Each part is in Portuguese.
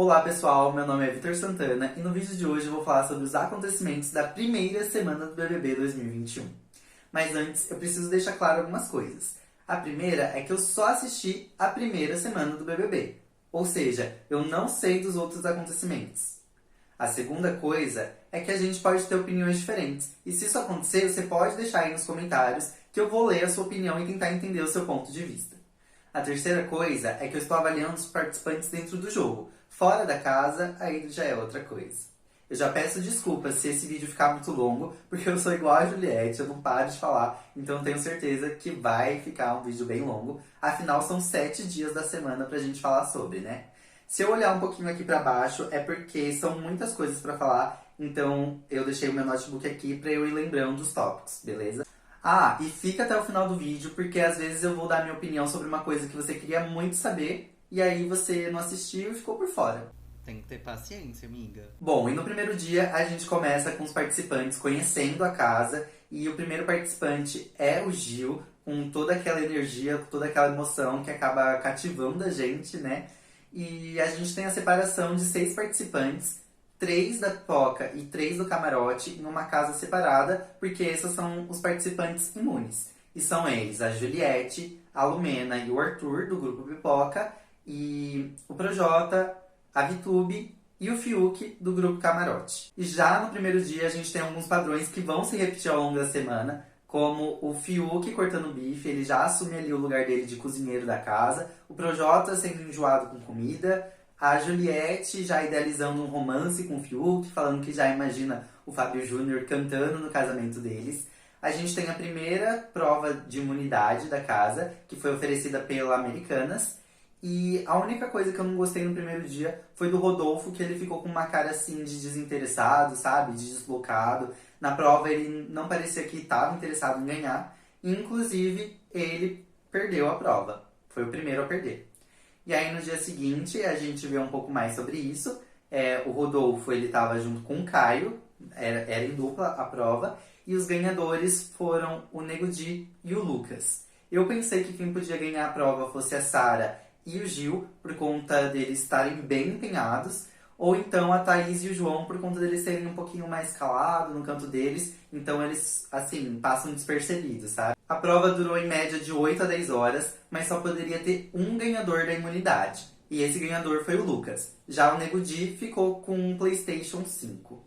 Olá pessoal, meu nome é Vitor Santana e no vídeo de hoje eu vou falar sobre os acontecimentos da primeira semana do BBB 2021. Mas antes eu preciso deixar claro algumas coisas. A primeira é que eu só assisti a primeira semana do BBB, ou seja, eu não sei dos outros acontecimentos. A segunda coisa é que a gente pode ter opiniões diferentes, e se isso acontecer, você pode deixar aí nos comentários que eu vou ler a sua opinião e tentar entender o seu ponto de vista. A terceira coisa é que eu estou avaliando os participantes dentro do jogo. Fora da casa, aí já é outra coisa. Eu já peço desculpas se esse vídeo ficar muito longo, porque eu sou igual a Juliette, eu não paro de falar, então eu tenho certeza que vai ficar um vídeo bem longo. Afinal, são 7 dias da semana pra gente falar sobre, né? Se eu olhar um pouquinho aqui pra baixo, é porque são muitas coisas pra falar, então eu deixei o meu notebook aqui pra eu ir lembrando dos tópicos, beleza? Ah, e fica até o final do vídeo, porque às vezes eu vou dar minha opinião sobre uma coisa que você queria muito saber, e aí você não assistiu e ficou por fora. Tem que ter paciência, amiga. Bom, e no primeiro dia a gente começa com os participantes conhecendo a casa, e o primeiro participante é o Gil, com toda aquela energia, com toda aquela emoção que acaba cativando a gente, né? E a gente tem a separação de 6 participantes, 3 da pipoca e 3 do camarote, em uma casa separada, porque esses são os participantes imunes. E são eles a Juliette, a Lumena e o Arthur, do grupo Pipoca, e o Projota, a Vitube e o Fiuk, do grupo Camarote. E já no primeiro dia a gente tem alguns padrões que vão se repetir ao longo da semana, como o Fiuk cortando bife, ele já assume ali o lugar dele de cozinheiro da casa, o Projota sendo enjoado com comida, a Juliette já idealizando um romance com o Fiuk, falando que já imagina o Fábio Júnior cantando no casamento deles. A gente tem a primeira prova de imunidade da casa, que foi oferecida pela Americanas. E a única coisa que eu não gostei no primeiro dia foi do Rodolfo, que ele ficou com uma cara assim de desinteressado, sabe? De deslocado. Na prova ele não parecia que estava interessado em ganhar. Inclusive, ele perdeu a prova. Foi o primeiro a perder. E aí no dia seguinte a gente vê um pouco mais sobre isso. O Rodolfo ele estava junto com o Caio, era em dupla a prova. E os ganhadores foram o Nego Di e o Lucas. Eu pensei que quem podia ganhar a prova fosse a Sara e o Gil, por conta deles estarem bem empenhados, ou então a Thaís e o João, por conta deles serem um pouquinho mais calados no canto deles, então eles, assim, passam despercebidos, sabe? A prova durou em média de 8 a 10 horas, mas só poderia ter um ganhador da imunidade, e esse ganhador foi o Lucas. Já o Nego Di ficou com um PlayStation 5.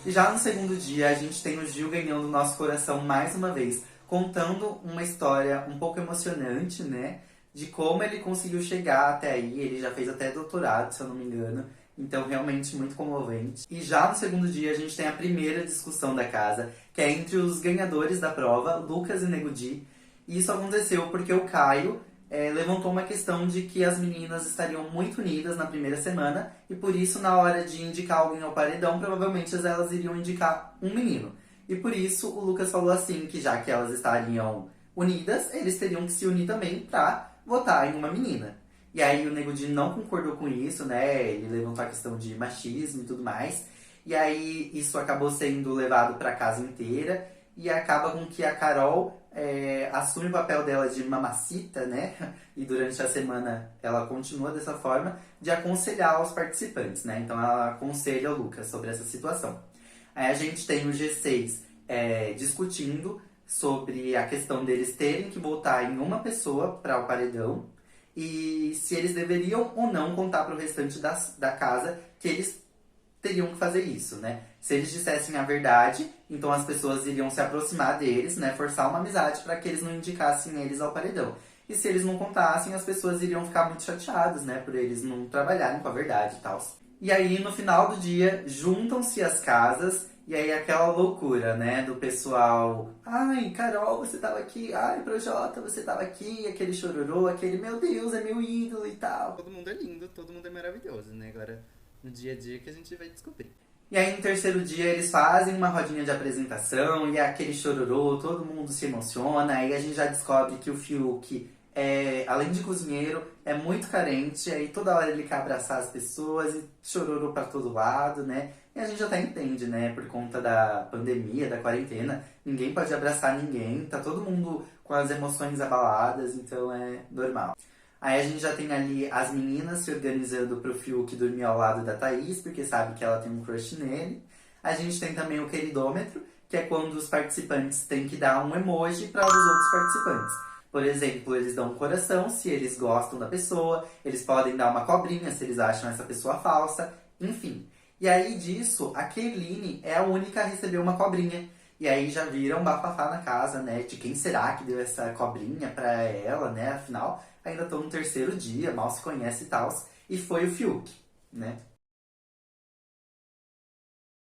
E já no segundo dia, a gente tem o Gil ganhando o nosso coração mais uma vez, contando uma história um pouco emocionante, né? De como ele conseguiu chegar até aí. Ele já fez até doutorado, se eu não me engano. Então, realmente muito comovente. E já no segundo dia, a gente tem a primeira discussão da casa, que é entre os ganhadores da prova, Lucas e Nego Di. E isso aconteceu porque o Caio levantou uma questão de que as meninas estariam muito unidas na primeira semana, e por isso, na hora de indicar alguém ao paredão, provavelmente elas iriam indicar um menino. E por isso o Lucas falou assim, que já que elas estariam unidas, eles teriam que se unir também pra votar em uma menina. E aí o Nego Di não concordou com isso, né? Ele levantou a questão de machismo e tudo mais. E aí isso acabou sendo levado pra casa inteira. E acaba com que a Carol assume o papel dela de mamacita, né? E durante a semana ela continua dessa forma, de aconselhar os participantes, né? Então ela aconselha o Lucas sobre essa situação. Aí a gente tem o G6 discutindo sobre a questão deles terem que votar em uma pessoa para o paredão e se eles deveriam ou não contar para o restante da casa que eles teriam que fazer isso, né? Se eles dissessem a verdade, então as pessoas iriam se aproximar deles, né? Forçar uma amizade para que eles não indicassem eles ao paredão. E se eles não contassem, as pessoas iriam ficar muito chateadas, né? Por eles não trabalharem com a verdade e tal. E aí, no final do dia, juntam-se as casas, e aí aquela loucura, né, do pessoal. Ai, Carol, você tava aqui. Ai, Projota, você tava aqui. Aquele chororô, aquele, meu Deus, é meu ídolo e tal. Todo mundo é lindo, todo mundo é maravilhoso, né? Agora, no dia a dia que a gente vai descobrir. E aí, no terceiro dia, eles fazem uma rodinha de apresentação, e é aquele chororô, todo mundo se emociona. Aí a gente já descobre que o Fiuk além de cozinheiro, é muito carente, aí toda hora ele quer abraçar as pessoas e chororô pra todo lado, né? E a gente até entende, né? Por conta da pandemia, da quarentena, ninguém pode abraçar ninguém, tá todo mundo com as emoções abaladas, então é normal. Aí a gente já tem ali as meninas se organizando pro Fiuk dormir ao lado da Thaís, porque sabe que ela tem um crush nele. A gente tem também o queridômetro, que é quando os participantes têm que dar um emoji para os outros participantes. Por exemplo, eles dão um coração se eles gostam da pessoa, eles podem dar uma cobrinha se eles acham essa pessoa falsa, enfim. E aí disso, a Kerline é a única a receber uma cobrinha. E aí já vira um bafafá na casa, né? De quem será que deu essa cobrinha pra ela, né? Afinal, ainda estão no terceiro dia, mal se conhece e tal. E foi o Fiuk, né?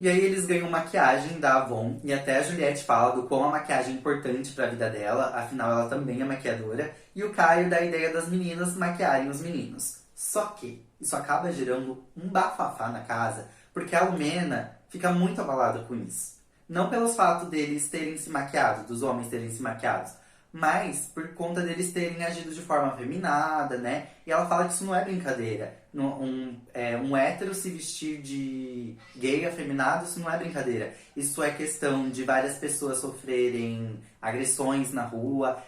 E aí eles ganham maquiagem da Avon, e até a Juliette fala do quão a maquiagem é importante pra vida dela, afinal ela também é maquiadora, e o Caio dá a ideia das meninas maquiarem os meninos. Só que isso acaba gerando um bafafá na casa, porque a Lumena fica muito abalada com isso. Não pelos fatos deles terem se maquiado, dos homens terem se maquiado, mas por conta deles terem agido de forma afeminada, né? E ela fala que isso não é brincadeira. Um hétero se vestir de gay afeminado, isso não é brincadeira. Isso é questão de várias pessoas sofrerem agressões na rua,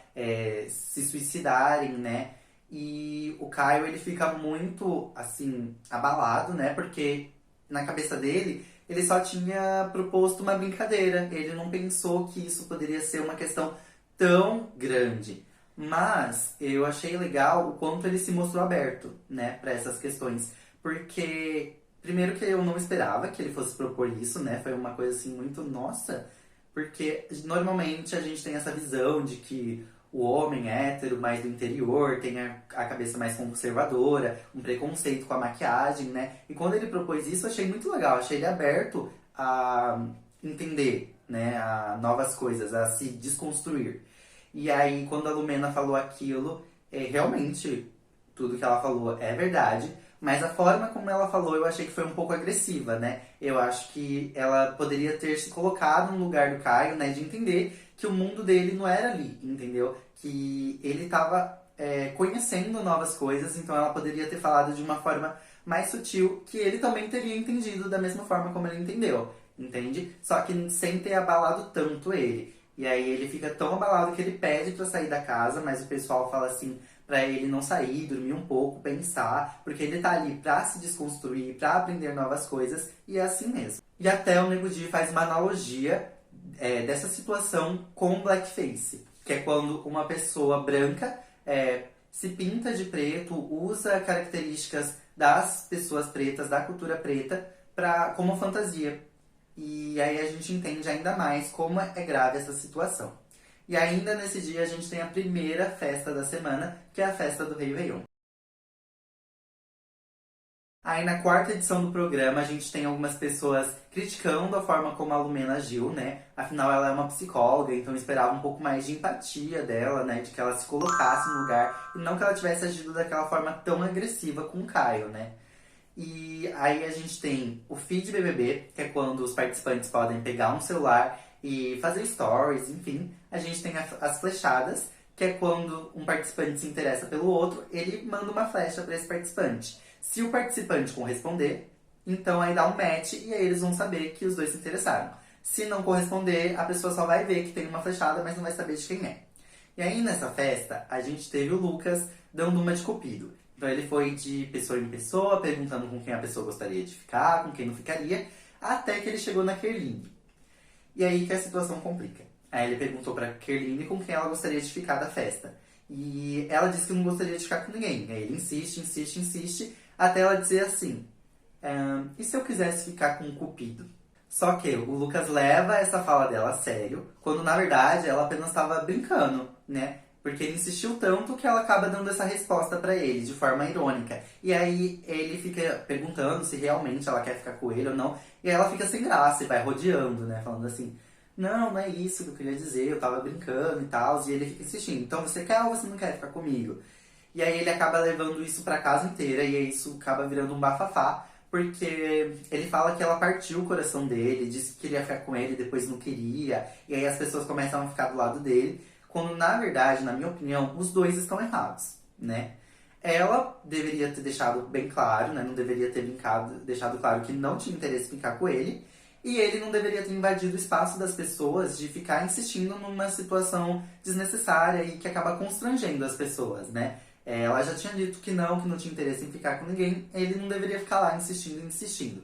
se suicidarem, né? E o Caio, ele fica muito, assim, abalado, né? Porque na cabeça dele, ele só tinha proposto uma brincadeira. Ele não pensou que isso poderia ser uma questão tão grande. Mas eu achei legal o quanto ele se mostrou aberto, né, para essas questões. Porque, primeiro que eu não esperava que ele fosse propor isso, né? Foi uma coisa assim muito nossa. Porque normalmente a gente tem essa visão de que o homem hétero, mais do interior, tem a cabeça mais conservadora, um preconceito com a maquiagem, né? E quando ele propôs isso, eu achei muito legal. Achei ele aberto a entender, né, a novas coisas, a se desconstruir. E aí, quando a Lumena falou aquilo, realmente tudo que ela falou é verdade, mas a forma como ela falou eu achei que foi um pouco agressiva, né? Eu acho que ela poderia ter se colocado no lugar do Caio, né? De entender que o mundo dele não era ali, entendeu? Que ele estava conhecendo novas coisas, então ela poderia ter falado de uma forma mais sutil, que ele também teria entendido da mesma forma como ele entendeu, entende? Só que sem ter abalado tanto ele. E aí ele fica tão abalado que ele pede pra sair da casa, mas o pessoal fala assim pra ele não sair, dormir um pouco, pensar, porque ele tá ali pra se desconstruir, pra aprender novas coisas, e é assim mesmo. E até o Nego Di faz uma analogia dessa situação com blackface, que é quando uma pessoa branca se pinta de preto, usa características das pessoas pretas, da cultura preta, como fantasia. E aí a gente entende ainda mais como é grave essa situação. E ainda nesse dia a gente tem a primeira festa da semana, que é a festa do Réveillon. Aí na quarta edição do programa a gente tem algumas pessoas criticando a forma como a Lumena agiu, né? Afinal ela é uma psicóloga, então eu esperava um pouco mais de empatia dela, né? De que ela se colocasse no lugar e não que ela tivesse agido daquela forma tão agressiva com o Caio, né? E aí a gente tem o feed BBB, que é quando os participantes podem pegar um celular e fazer stories, enfim. A gente tem as flechadas, que é quando um participante se interessa pelo outro, ele manda uma flecha para esse participante. Se o participante corresponder, então aí dá um match e aí eles vão saber que os dois se interessaram. Se não corresponder, a pessoa só vai ver que tem uma flechada, mas não vai saber de quem é. E aí nessa festa, a gente teve o Lucas dando uma de cupido. Então ele foi de pessoa em pessoa, perguntando com quem a pessoa gostaria de ficar, com quem não ficaria, até que ele chegou na Kerline. E aí que a situação complica. Aí ele perguntou pra Kerline com quem ela gostaria de ficar da festa. E ela disse que não gostaria de ficar com ninguém. Aí ele insiste, insiste, insiste, até ela dizer assim: e se eu quisesse ficar com o Cupido? Só que o Lucas leva essa fala dela a sério, quando na verdade ela apenas estava brincando, né? Porque ele insistiu tanto que ela acaba dando essa resposta pra ele, de forma irônica. E aí ele fica perguntando se realmente ela quer ficar com ele ou não. E aí ela fica sem graça e vai rodeando, né? Falando assim: não, não é isso que eu queria dizer, eu tava brincando e tal. E ele fica insistindo: então você quer ou você não quer ficar comigo? E aí ele acaba levando isso pra casa inteira e aí isso acaba virando um bafafá. Porque ele fala que ela partiu o coração dele, disse que queria ficar com ele, depois não queria. E aí as pessoas começam a ficar do lado dele. Quando, na verdade, na minha opinião, os dois estão errados, né? Ela deveria ter deixado bem claro, né? Não deveria ter deixado claro que não tinha interesse em ficar com ele. E ele não deveria ter invadido o espaço das pessoas de ficar insistindo numa situação desnecessária e que acaba constrangendo as pessoas, né? Ela já tinha dito que não tinha interesse em ficar com ninguém, ele não deveria ficar lá insistindo, insistindo.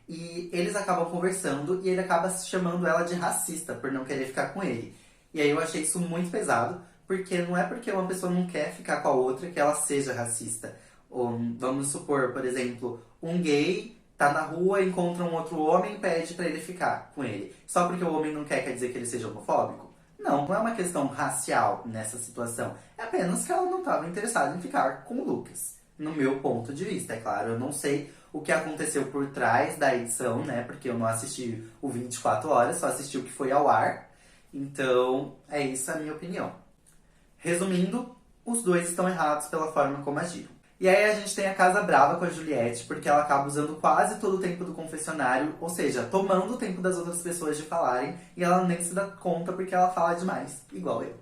E eles acabam conversando e ele acaba chamando ela de racista por não querer ficar com ele. E aí eu achei isso muito pesado, porque não é porque uma pessoa não quer ficar com a outra que ela seja racista. Ou, vamos supor, por exemplo, um gay tá na rua, encontra um outro homem e pede pra ele ficar com ele. Só porque o homem não quer dizer que ele seja homofóbico? Não é uma questão racial nessa situação. É apenas que ela não estava interessada em ficar com o Lucas. No meu ponto de vista, é claro. Eu não sei o que aconteceu por trás da edição, né? Porque eu não assisti o 24 horas, só assisti o que foi ao ar. Então, é isso a minha opinião. Resumindo, os dois estão errados pela forma como agiram. E aí a gente tem a Casa Brava com a Juliette, porque ela acaba usando quase todo o tempo do confessionário, ou seja, tomando o tempo das outras pessoas de falarem, e ela nem se dá conta porque ela fala demais, igual eu.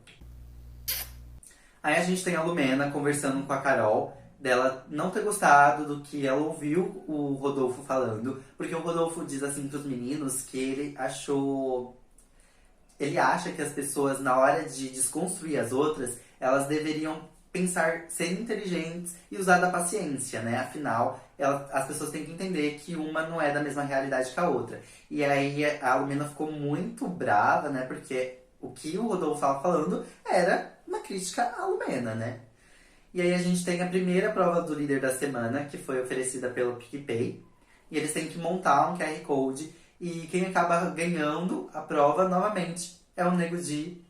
Aí a gente tem a Lumena conversando com a Carol, dela não ter gostado do que ela ouviu o Rodolfo falando, porque o Rodolfo diz assim pros meninos que ele acha que as pessoas, na hora de desconstruir as outras, elas deveriam pensar, ser inteligentes e usar da paciência, né? Afinal, as pessoas têm que entender que uma não é da mesma realidade que a outra. E aí a Lumena ficou muito brava, né? Porque o que o Rodolfo estava falando era uma crítica à Lumena, né? E aí a gente tem a primeira prova do líder da semana, que foi oferecida pelo PicPay. E eles têm que montar um QR Code. E quem acaba ganhando a prova, novamente, é o Nego Di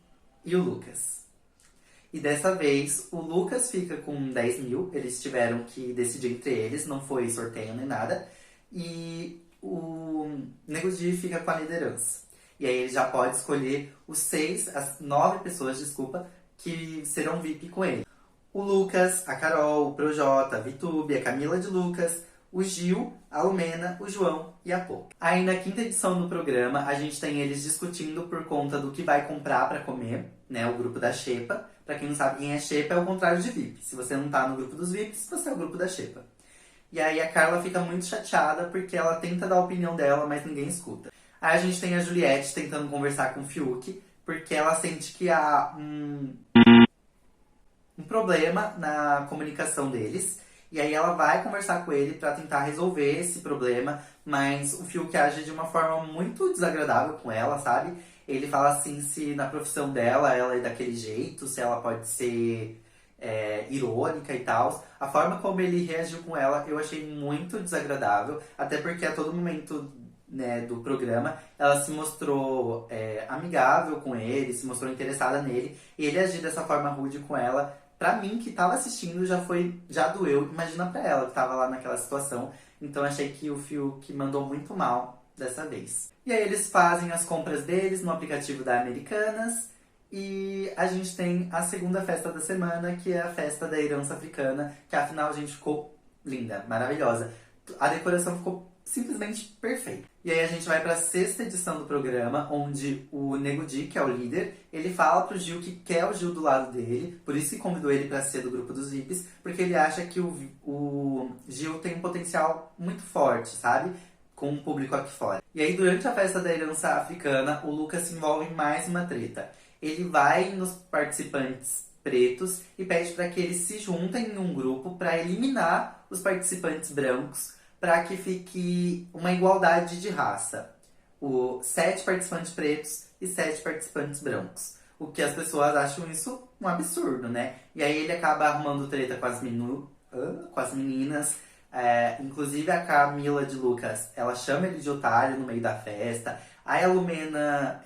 e o Lucas. E dessa vez, o Lucas fica com 10 mil. Eles tiveram que decidir entre eles, não foi sorteio nem nada. E o Nego Di fica com a liderança. E aí ele já pode escolher as 9 pessoas, que serão VIP com ele. O Lucas, a Carol, o Projota, a Vitube, a Camila de Lucas, o Gil, a Lumena, o João e a Pô. Aí na quinta edição do programa, a gente tem eles discutindo por conta do que vai comprar pra comer, né? O grupo da Xepa. Pra quem não sabe quem é Xepa, é o contrário de VIP. Se você não tá no grupo dos VIPs, você é o grupo da Xepa. E aí a Carla fica muito chateada porque ela tenta dar a opinião dela, mas ninguém escuta. Aí a gente tem a Juliette tentando conversar com o Fiuk, porque ela sente que há um problema na comunicação deles. E aí ela vai conversar com ele pra tentar resolver esse problema, mas o Fiuk age de uma forma muito desagradável com ela, sabe? Ele fala assim se na profissão dela ela é daquele jeito, se ela pode ser irônica e tal. A forma como ele reagiu com ela eu achei muito desagradável, até porque a todo momento, né, do programa ela se mostrou amigável com ele, se mostrou interessada nele, e ele agir dessa forma rude com ela, pra mim que tava assistindo já doeu, imagina pra ela que tava lá naquela situação. Então achei que o Fiuk mandou muito mal dessa vez. E aí eles fazem as compras deles no aplicativo da Americanas. E a gente tem a segunda festa da semana, que é a festa da herança africana, que afinal, gente, ficou linda, maravilhosa. A decoração ficou simplesmente perfeita. E aí a gente vai pra sexta edição do programa, onde o Nego Di, que é o líder, ele fala pro Gil que quer o Gil do lado dele, por isso que convidou ele pra ser do grupo dos VIPs, porque ele acha que o Gil tem um potencial muito forte, sabe? Com o público aqui fora. E aí, durante a festa da herança africana, o Lucas se envolve em mais uma treta. Ele vai nos participantes pretos e pede para que eles se juntem em um grupo para eliminar os participantes brancos, para que fique uma igualdade de raça. 7 participantes pretos e 7 participantes brancos. O que as pessoas acham isso um absurdo, né? E aí ele acaba arrumando treta com as meninas. Inclusive a Camila de Lucas, ela chama ele de otário no meio da festa. Aí a Lumena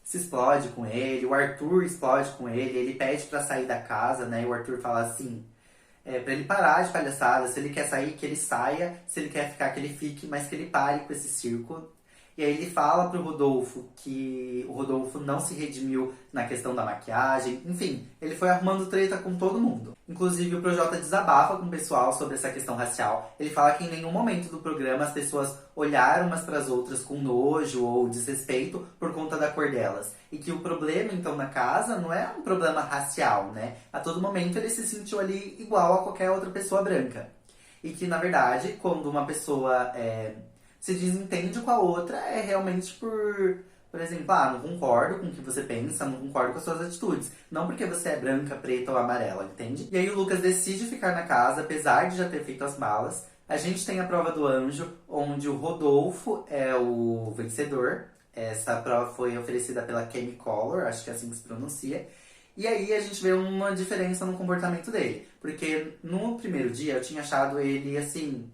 se explode com ele, o Arthur explode com ele pede pra sair da casa, né? E o Arthur fala assim, pra ele parar de palhaçada, se ele quer sair, que ele saia, se ele quer ficar, que ele fique, mas que ele pare com esse circo. E aí ele fala pro Rodolfo que o Rodolfo não se redimiu na questão da maquiagem. Enfim, ele foi arrumando treta com todo mundo. Inclusive o Projota desabafa com o pessoal sobre essa questão racial. Ele fala que em nenhum momento do programa as pessoas olharam umas pras outras com nojo ou desrespeito por conta da cor delas. E que o problema, então, na casa não é um problema racial, né? A todo momento ele se sentiu ali igual a qualquer outra pessoa branca. E que, na verdade, quando uma pessoa se desentende com a outra, é realmente Por exemplo, não concordo com o que você pensa, não concordo com as suas atitudes. Não porque você é branca, preta ou amarela, entende? E aí o Lucas decide ficar na casa, apesar de já ter feito as malas. A gente tem a prova do anjo, onde o Rodolfo é o vencedor. Essa prova foi oferecida pela Kemi Color, acho que é assim que se pronuncia. E aí a gente vê uma diferença no comportamento dele. Porque no primeiro dia eu tinha achado ele, assim,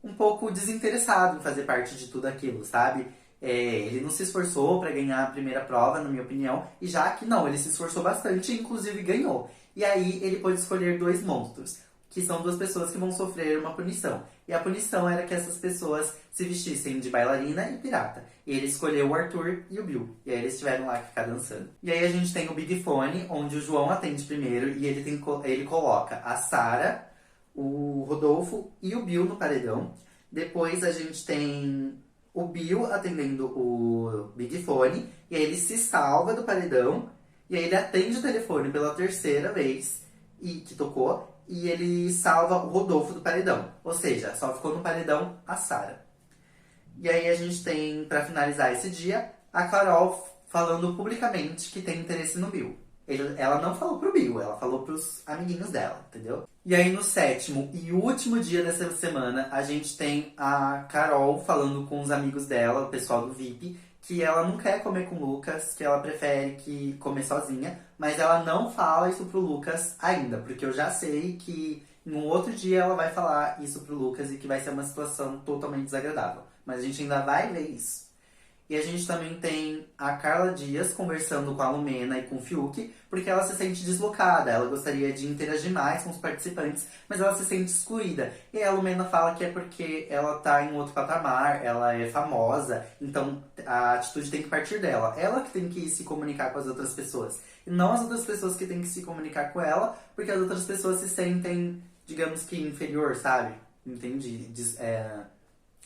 um pouco desinteressado em fazer parte de tudo aquilo, sabe? Ele não se esforçou para ganhar a primeira prova, na minha opinião, e já que não, ele se esforçou bastante e inclusive ganhou. E aí ele pôde escolher 2 monstros, que são 2 pessoas que vão sofrer uma punição. E a punição era que essas pessoas se vestissem de bailarina e pirata. E ele escolheu o Arthur e o Bill. E aí eles tiveram lá que ficar dançando. E aí a gente tem o Big Fone, onde o João atende primeiro e ele coloca a Sarah, o Rodolfo e o Bill no paredão. Depois a gente tem o Bill atendendo o Big Fone. E aí ele se salva do paredão. E aí ele atende o telefone pela 3ª vez que tocou. E ele salva o Rodolfo do paredão. Ou seja, só ficou no paredão a Sarah. E aí a gente tem, pra finalizar esse dia, a Carol falando publicamente que tem interesse no Bill. Ela não falou pro Bill, ela falou pros amiguinhos dela, entendeu? E aí no 7º e último dia dessa semana, a gente tem a Carol falando com os amigos dela, o pessoal do VIP, que ela não quer comer com o Lucas, que ela prefere que comer sozinha, mas ela não fala isso pro Lucas ainda, porque eu já sei que em um outro dia ela vai falar isso pro Lucas e que vai ser uma situação totalmente desagradável. Mas a gente ainda vai ver isso. E a gente também tem a Carla Dias conversando com a Lumena e com o Fiuk, porque ela se sente deslocada, ela gostaria de interagir mais com os participantes, mas ela se sente excluída. E a Lumena fala que é porque ela tá em outro patamar, ela é famosa, então a atitude tem que partir dela. Ela que tem que se comunicar com as outras pessoas. E não as outras pessoas que têm que se comunicar com ela, porque as outras pessoas se sentem, digamos que, inferior, sabe? Entendi.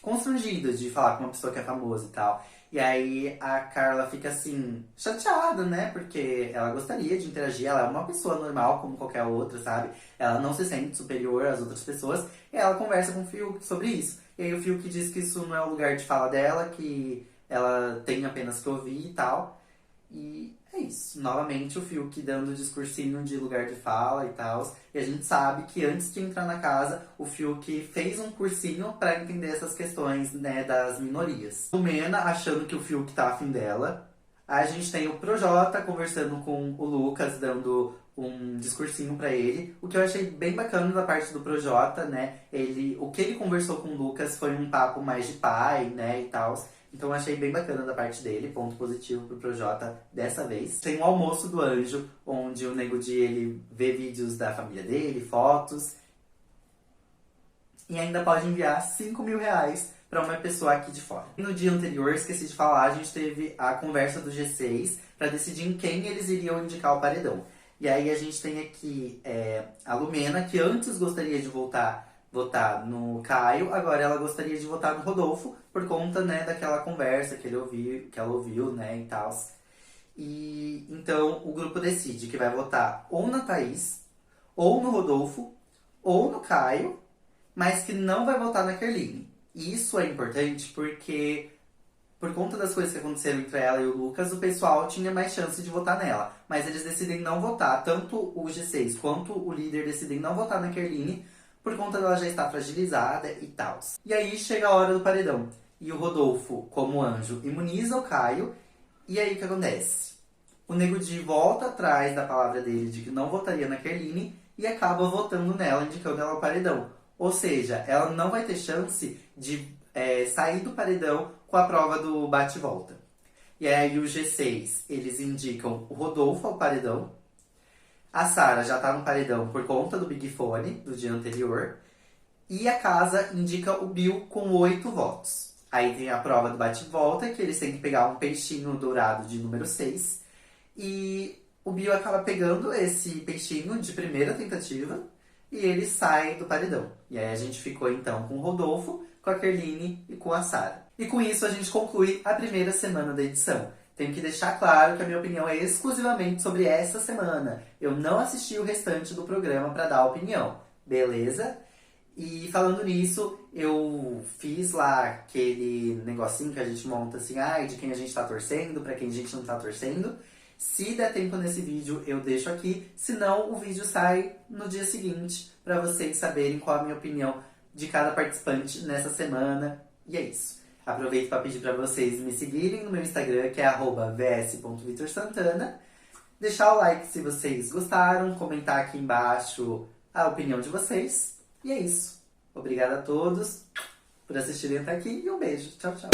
Constrangidas de falar com uma pessoa que é famosa e tal. E aí a Carla fica assim, chateada, né? Porque ela gostaria de interagir, ela é uma pessoa normal como qualquer outra, sabe? Ela não se sente superior às outras pessoas. E ela conversa com o Fiuk sobre isso. E aí o Fiuk diz que isso não é o lugar de fala dela, que ela tem apenas que ouvir e tal. E é isso. Novamente o Fiuk dando discursinho de lugar de fala e tal. E a gente sabe que antes de entrar na casa, o Fiuk fez um cursinho pra entender essas questões, né, das minorias. Lumena achando que o Fiuk tá afim dela. A gente tem o Projota conversando com o Lucas, dando um discursinho pra ele. O que eu achei bem bacana da parte do Projota, né? O que ele conversou com o Lucas foi um papo mais de pai, né, e tal. Então eu achei bem bacana da parte dele, ponto positivo pro Projota dessa vez. Tem o almoço do anjo, onde o Nego Di ele vê vídeos da família dele, fotos. E ainda pode enviar 5 mil reais para uma pessoa aqui de fora. No dia anterior, esqueci de falar, a gente teve a conversa do G6 para decidir em quem eles iriam indicar o paredão. E aí a gente tem aqui a Lumena, que antes gostaria de votar no Caio, agora ela gostaria de votar no Rodolfo, por conta, né, daquela conversa que ela ouviu, né, e tal. E então o grupo decide que vai votar ou na Thaís, ou no Rodolfo, ou no Caio, mas que não vai votar na Kerline. E isso é importante porque, por conta das coisas que aconteceram entre ela e o Lucas, o pessoal tinha mais chance de votar nela. Mas eles decidem não votar, tanto o G6 quanto o líder decidem não votar na Kerline, por conta dela já estar fragilizada e tal. E aí chega a hora do paredão. E o Rodolfo, como anjo, imuniza o Caio. E aí o que acontece? O Nego Di volta atrás da palavra dele de que não votaria na Kerline e acaba votando nela, indicando ela ao paredão. Ou seja, ela não vai ter chance de sair do paredão com a prova do bate-volta. E aí o G6, eles indicam o Rodolfo ao paredão. A Sarah já tá no paredão por conta do Big Fone, do dia anterior. E a casa indica o Bill com 8 votos. Aí tem a prova do bate-volta, que eles têm que pegar um peixinho dourado de número 6. E o Bill acaba pegando esse peixinho de primeira tentativa e ele sai do paredão. E aí a gente ficou então com o Rodolfo, com a Kerline e com a Sarah. E com isso a gente conclui a primeira semana da edição. Tenho que deixar claro que a minha opinião é exclusivamente sobre essa semana. Eu não assisti o restante do programa para dar opinião, beleza? E falando nisso, eu fiz lá aquele negocinho que a gente monta assim, de quem a gente tá torcendo, pra quem a gente não tá torcendo. Se der tempo nesse vídeo, eu deixo aqui. Se não, o vídeo sai no dia seguinte, pra vocês saberem qual a minha opinião de cada participante nessa semana. E é isso. Aproveito para pedir para vocês me seguirem no meu Instagram, que é @vs.vitorsantana. Deixar o like se vocês gostaram, comentar aqui embaixo a opinião de vocês. E é isso. Obrigada a todos por assistirem até aqui e um beijo. Tchau, tchau.